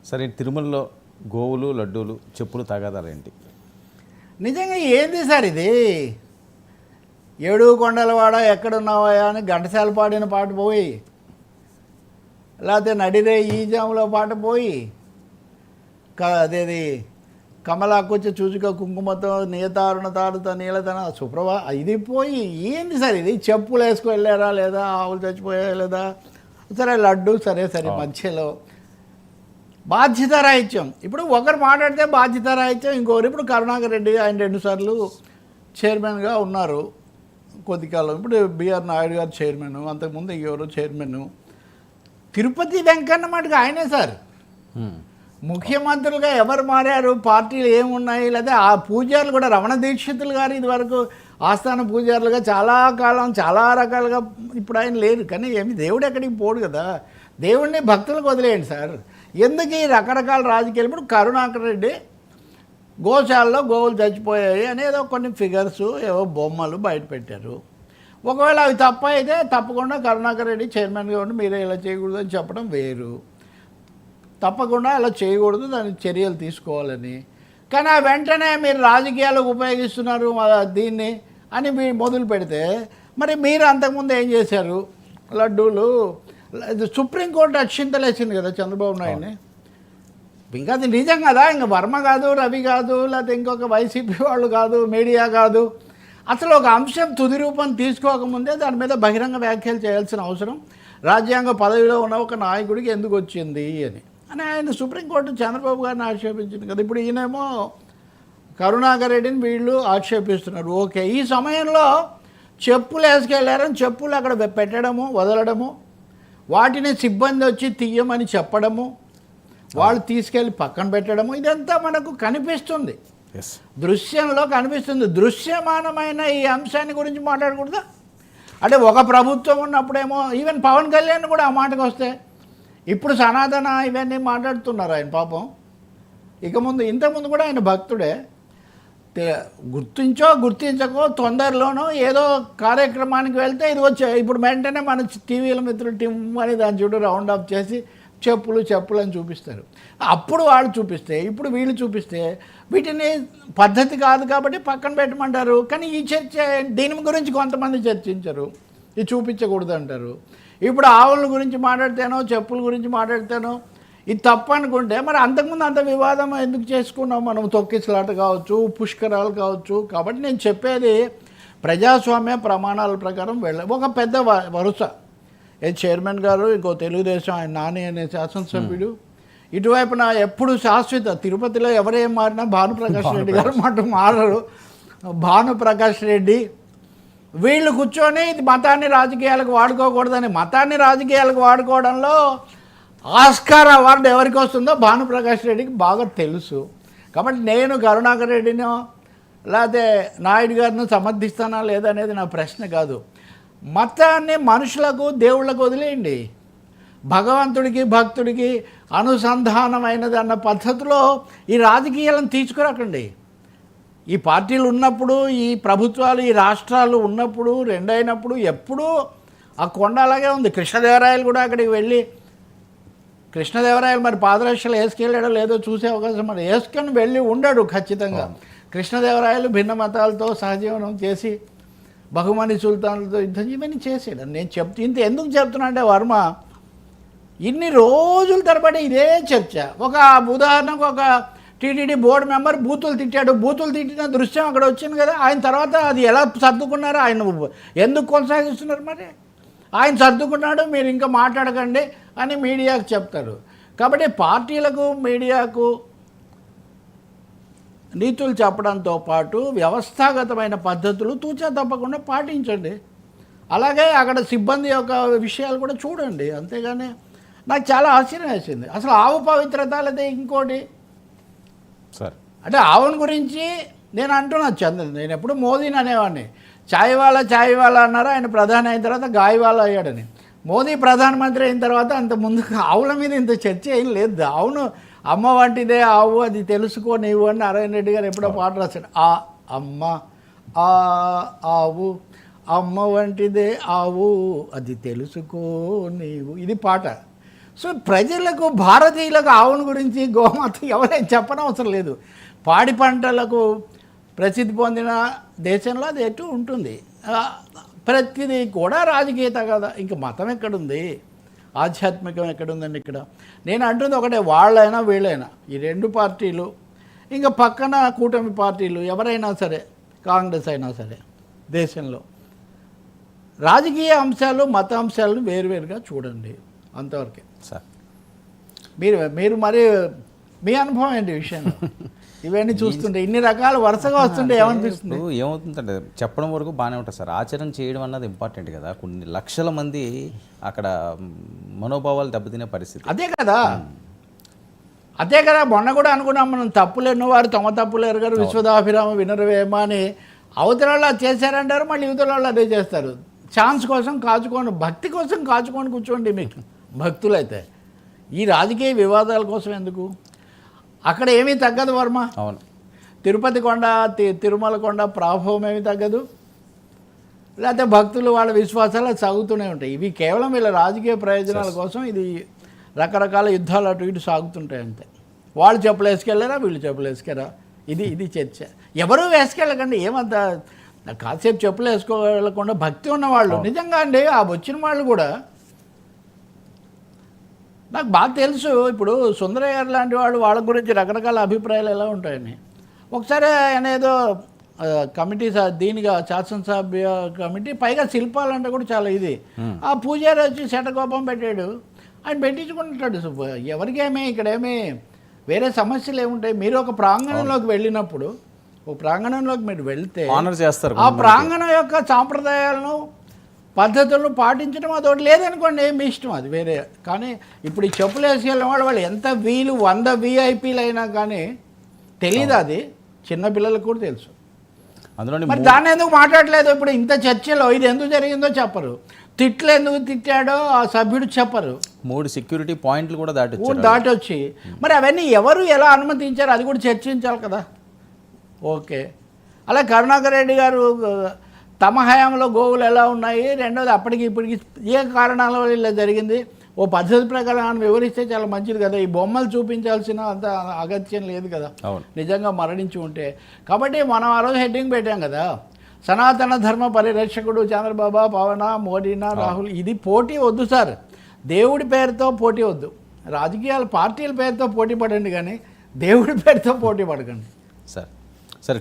సరే, తిరుమలలో గోవులు, లడ్డూలు, చెప్పులు తగాదాలేంటి? నిజంగా ఏంది సార్ ఇది? ఏడు కొండలవాడ ఎక్కడున్నావా అని ఘంటసాల పాడిన పాట పోయి, లేకపోతే నడిరే ఈ జాములో పాట పోయి, అదేది కమలాకొచ్చి చూచుక కుంకుమతో నియతారుణ తారుత నీలతన సుప్రభా, ఇది పోయి ఏంది సార్ ఇది? చెప్పులు వేసుకు వెళ్ళారా లేదా, ఆవులు చచ్చిపోయా లేదా, సరే లడ్డు సరే సరే మధ్యలో బాధ్యతారాహిత్యం. ఇప్పుడు ఒకరు మాట్లాడితే బాధ్యతారాహిత్యం, ఇంకొకరు ఇప్పుడు కరుణాకర్ రెడ్డి ఆయన 2 సార్లు చైర్మన్గా ఉన్నారు కొద్ది కాలం. ఇప్పుడు బిఆర్ నాయుడు గారు చైర్మన్, అంతకుముందు ఎవరు చైర్మన్. తిరుపతి వెంకన్న మటుకు ఆయనే సార్. ముఖ్యమంత్రులుగా ఎవరు మారారు, పార్టీలు ఏమున్నాయి, లేదా ఆ పూజారులు కూడా రమణ దీక్షితులు గారు ఇదివరకు ఆస్థాన పూజారులుగా చాలా కాలం చాలా రకాలుగా ఇప్పుడు ఆయన లేరు. కానీ ఏమి దేవుడు ఎక్కడికి పోడు కదా, దేవుడిని భక్తులకు వదిలేయండి సార్. ఎందుకు ఈ రకరకాల రాజకీయాలు? ఇప్పుడు కరుణాకర్ రెడ్డి గోశాలలో గోవులు చచ్చిపోయాయి అనేదో కొన్ని ఫిగర్స్ ఏవో బొమ్మలు బయట పెట్టారు. ఒకవేళ అవి తప్పు అయితే తప్పకుండా కరుణాకర్ రెడ్డి చైర్మన్గా ఉండి మీరే ఇలా చేయకూడదు అని చెప్పడం వేరు. తప్పకుండా అలా చేయకూడదు, దానికి చర్యలు తీసుకోవాలని. కానీ ఆ వెంటనే మీరు రాజకీయాలకు ఉపయోగిస్తున్నారు దీన్ని అని మీరు మొదలు పెడితే, మరి మీరు అంతకుముందు ఏం చేశారు? లడ్డూలు సుప్రీంకోర్టు అక్షింతలేసింది కదా చంద్రబాబు నాయుడిని. ఇంకా అది నిజం కదా, ఇంకా వర్మ కాదు, రవి కాదు, లేకపోతే ఇంకొక వైసీపీ వాళ్ళు కాదు, మీడియా కాదు. అసలు ఒక అంశం తుది రూపం తీసుకోకముందే దాని మీద బహిరంగ వ్యాఖ్యలు చేయాల్సిన అవసరం రాజ్యాంగ పదవిలో ఉన్న ఒక నాయకుడికి ఎందుకు వచ్చింది అని ఆయన సుప్రీంకోర్టు చంద్రబాబు గారిని ఆక్షేపించింది కదా. ఇప్పుడు ఈయనేమో కరుణాకర్ రెడ్డిని వీళ్ళు ఆక్షేపిస్తున్నారు. ఓకే, ఈ సమయంలో చెప్పులు వేసుకెళ్ళారని చెప్పులు అక్కడ పెట్టడము, వదలడము, వాటిని సిబ్బంది వచ్చి తీయమని చెప్పడము, వాళ్ళు తీసుకెళ్ళి పక్కన పెట్టడము, ఇదంతా మనకు కనిపిస్తుంది, దృశ్యంలో కనిపిస్తుంది. దృశ్యమానమైన ఈ అంశాన్ని గురించి మాట్లాడకూడదా? అంటే ఒక ప్రభుత్వం ఉన్నప్పుడేమో ఈవెన్ పవన్ కళ్యాణ్ కూడా ఆ మాటకు వస్తే ఇప్పుడు సనాతన ఇవన్నీ మాట్లాడుతున్నారు ఆయన పాపం. ఇక ముందు ఇంతకుముందు కూడా ఆయన భక్తుడే. గుర్తించో గుర్తించకో తొందరలోనో ఏదో కార్యక్రమానికి వెళ్తే ఇది వచ్చాయి. ఇప్పుడు వెంటనే మన టీవీల మిత్రులు టీమ్ అని దాని చుట్టూ రౌండ్ అప్ చేసి చెప్పులు అని చూపిస్తారు. అప్పుడు వాళ్ళు చూపిస్తే ఇప్పుడు వీళ్ళు చూపిస్తే వీటిని పద్ధతి కాదు కాబట్టి పక్కన పెట్టమంటారు. కానీ ఈ చర్చ దీని గురించి కొంతమంది చర్చించరు, ఇది చూపించకూడదు అంటారు. ఇప్పుడు ఆవుల గురించి మాట్లాడితేనో చెప్పుల గురించి మాట్లాడితేనో ఇది తప్పు అనుకుంటే మరి అంతకుముందు అంత వివాదం ఎందుకు చేసుకున్నాం మనం? తొక్కిసలాట కావచ్చు, పుష్కరాలు కావచ్చు. కాబట్టి నేను చెప్పేది ప్రజాస్వామ్య ప్రమాణాల ప్రకారం ఒక పెద్ద వరుస చైర్మన్ గారు, ఇంకో తెలుగుదేశం ఆయన నాని అనే శాసనసభ్యుడు, ఇటువైపున ఎప్పుడు శాశ్వత తిరుపతిలో ఎవరేం మారినా భానుప్రకాష్ రెడ్డి గారు మాట మారరు. భానుప్రకాష్ రెడ్డి వీళ్ళు కూర్చొని ఇది మతాన్ని రాజకీయాలకు వాడుకోకూడదని, మతాన్ని రాజకీయాలకు వాడుకోవడంలో ఆస్కార్ అవార్డు ఎవరికి వస్తుందో భానుప్రకాష్ రెడ్డికి బాగా తెలుసు. కాబట్టి నేను కరుణాకర్ రెడ్డినో లేకపోతే నాయుడు గారిని సమర్థిస్తానా లేదనేది నా ప్రశ్న కాదు. మతాన్ని మనుషులకు దేవుళ్ళకు వదిలేయండి. భగవంతుడికి భక్తుడికి అనుసంధానమైనది అన్న పద్ధతిలో ఈ రాజకీయాలను తీసుకురాకండి. ఈ పార్టీలు ఉన్నప్పుడు, ఈ ప్రభుత్వాలు, ఈ రాష్ట్రాలు ఉన్నప్పుడు, రెండైనప్పుడు ఎప్పుడూ ఆ కొండ అలాగే ఉంది. కృష్ణదేవరాయలు కూడా అక్కడికి వెళ్ళి, కృష్ణదేవరాయలు మరి పాదరక్షలు వేసుకెళ్ళాడో లేదో చూసే అవకాశం, మరి వేసుకొని వెళ్ళి ఉండడు ఖచ్చితంగా. కృష్ణదేవరాయలు భిన్న మతాలతో సహజీవనం చేసి బహుమని సుల్తాన్లతో యుద్ధం ఇవన్నీ చేసాడు. నేను ఇంత ఎందుకు చెప్తున్నా అంటే వర్మ ఇన్ని రోజుల తరబడి ఇదే చర్చ. ఒక ఉదాహరణకు ఒక టీటీడీ బోర్డు మెంబర్ బూతులు తిట్టాడు, బూతులు తిట్టిన దృశ్యం అక్కడ వచ్చింది కదా. ఆయన తర్వాత అది ఎలా సర్దుకున్నారో, ఆయన ఎందుకు కొనసాగిస్తున్నారు? మరి ఆయన సర్దుకున్నాడు, మీరు ఇంకా మాట్లాడకండి అని మీడియాకు చెప్తారు. కాబట్టి పార్టీలకు మీడియాకు నీతులు చెప్పడంతో పాటు వ్యవస్థాగతమైన పద్ధతులు తూచా తప్పకుండా పాటించండి. అలాగే అక్కడ సిబ్బంది యొక్క విషయాలు కూడా చూడండి. అంతేగాని నాకు చాలా ఆశ్చర్యం వేసింది. అసలు ఆవు పవిత్రత లేదా ఇంకోటి సార్, అంటే ఆవుని గురించి నేను అంటున్నా నేను ఎప్పుడు మోదీని అనేవాడిని. చాయ్ వాళ్ళ అన్నారు, ఆయన ప్రధాని అయిన తర్వాత గాయవాల అయ్యాడని. మోదీ ప్రధానమంత్రి అయిన తర్వాత అంత ముందు ఆవుల మీద ఇంత చర్చ ఏం లేదు. అవును, అమ్మ వంటిదే ఆవు, అది తెలుసుకో నీవు అని నారాయణ రెడ్డి గారు ఎప్పుడో పాట రాశాడు. ఆ అమ్మ ఆ ఆవు, అమ్మ వంటిదే ఆవు, అది తెలుసుకో నీవు, ఇది పాట. సో ప్రజలకు భారతీయులకు ఆవుల గురించి గోమాత ఎవరైనా చెప్పనవసరం లేదు. పాడి పంటలకు ప్రసిద్ధి పొందిన దేశంలో అది ఎటు ఉంటుంది. ప్రతిదీ కూడా రాజకీయత కదా, ఇంక మతం ఎక్కడుంది, ఆధ్యాత్మికం ఎక్కడుందండి ఇక్కడ. నేను అంటుంది ఒకటే, వాళ్ళైనా వీళ్ళైనా ఈ రెండు పార్టీలు, ఇంకా పక్కన కూటమి పార్టీలు ఎవరైనా సరే, కాంగ్రెస్ అయినా సరే, దేశంలో రాజకీయ అంశాలు మత అంశాలను వేరువేరుగా చూడండి, అంతవరకే సార్. మీరు మరి మీ అనుభవం ఏంటి ఈ విషయంలో? ఇవన్నీ చూస్తుంటే ఇన్ని రకాల వరుసగా వస్తుంటే ఏమనిపిస్తుంది? ఏమవుతుందంటే చెప్పడం వరకు బాగానే ఉంటుంది సార్, ఆచరణ చేయడం అన్నది ఇంపార్టెంట్ కదా. కొన్ని లక్షల మంది అక్కడ మనోభావాలు దెబ్బతినే పరిస్థితి. అదే కదా మొన్న కూడా అనుకున్నాం మనం, తప్పులేను వారు తమ తప్పులేరు గారు విశ్వదాభిరామ వినరవేమ అని. అవతల వాళ్ళు అది చేశారంటారు, మళ్ళీ యువతల వాళ్ళు అదే చేస్తారు. ఛాన్స్ కోసం కాచుకోండి, భక్తి కోసం కాచుకొని కూర్చోండి మీకు భక్తులైతే. ఈ రాజకీయ వివాదాల కోసం ఎందుకు? అక్కడ ఏమీ తగ్గదు వర్మ. అవును, తిరుపతి కొండ తిరుమల కొండ ప్రాభవం ఏమీ తగ్గదు, లేకపోతే భక్తులు వాళ్ళ విశ్వాసాలు సాగుతూనే ఉంటాయి. ఇవి కేవలం వీళ్ళ రాజకీయ ప్రయోజనాల కోసం ఇది రకరకాల యుద్ధాలు అటు ఇటు సాగుతుంటాయి అంతే. వాళ్ళు చెప్పులు వేసుకెళ్ళారా, వీళ్ళు చెప్పులు వేసుకెరా, ఇది చర్చ. ఎవరూ వేసుకెళ్ళకండి, ఏమంత కాసేపు చెప్పులు వేసుకోలేకుండా భక్తి ఉన్నవాళ్ళు నిజంగా అండి. ఆ వచ్చిన వాళ్ళు కూడా నాకు బాగా తెలుసు. ఇప్పుడు సుందరయ్య గారు లాంటి వాళ్ళు, వాళ్ళ గురించి రకరకాల అభిప్రాయాలు ఎలా ఉంటాయని. ఒకసారి ఆయన ఏదో కమిటీ దీనిగా శాసనసభ్య కమిటీ, పైగా శిల్పాలంటే కూడా చాలా ఇది. ఆ పూజారి వచ్చి శటకోపం పెట్టాడు, ఆయన పెట్టించుకుంటాడు. ఎవరికేమీ ఇక్కడేమీ వేరే సమస్యలు ఏముంటాయి? మీరు ఒక ప్రాంగణంలోకి వెళ్ళినప్పుడు, ఒక ప్రాంగణంలోకి మీరు వెళ్తే ఆనర్ చేస్తారు. ఆ ప్రాంగణం యొక్క సాంప్రదాయాలను పద్ధతులను పాటించడం అదొకటి లేదనుకోండి, మీ ఇష్టం, అది వేరే. కానీ ఇప్పుడు ఈ చెప్పులు వేసుకెళ్ళిన వాళ్ళు ఎంత 100 వీఐపీలు అయినా కానీ తెలీదు, అది చిన్నపిల్లలకు కూడా తెలుసు. అందులో మరి దాన్ని ఎందుకు మాట్లాడలేదు? ఇప్పుడు ఇంత చర్చలో ఇది ఎందుకు జరిగిందో చెప్పరు, తిట్లు ఎందుకు తిట్టాడో ఆ సభ్యుడు చెప్పరు. 3 సెక్యూరిటీ పాయింట్లు కూడా దాటొచ్చి మరి అవన్నీ ఎవరు ఎలా అనుమతించారు అది కూడా చర్చించాలి కదా. ఓకే, అలా కరుణాకర్ రెడ్డి గారు తమ హయాంలో గోవులు ఎలా ఉన్నాయి, రెండోది అప్పటికి ఇప్పటికి ఏ కారణాల వల్ల ఇలా జరిగింది, ఓ పద్ధతి ప్రకారం వివరిస్తే చాలా మంచిది కదా. ఈ బొమ్మలు చూపించాల్సిన అంత అగత్యం లేదు కదా నిజంగా మరణించి ఉంటే. కాబట్టి మనం ఆ రోజు హెడ్డింగ్ పెట్టాం కదా, సనాతన ధర్మ పరిరక్షకుడు చంద్రబాబు, పవన, మోడీనా, రాహుల్. ఇది పోటీ వద్దు సార్, దేవుడి పేరుతో పోటీ వద్దు. రాజకీయాల పార్టీల పేరుతో పోటీ పడండి, కానీ దేవుడి పేరుతో పోటీ పడకండి సార్. సరే.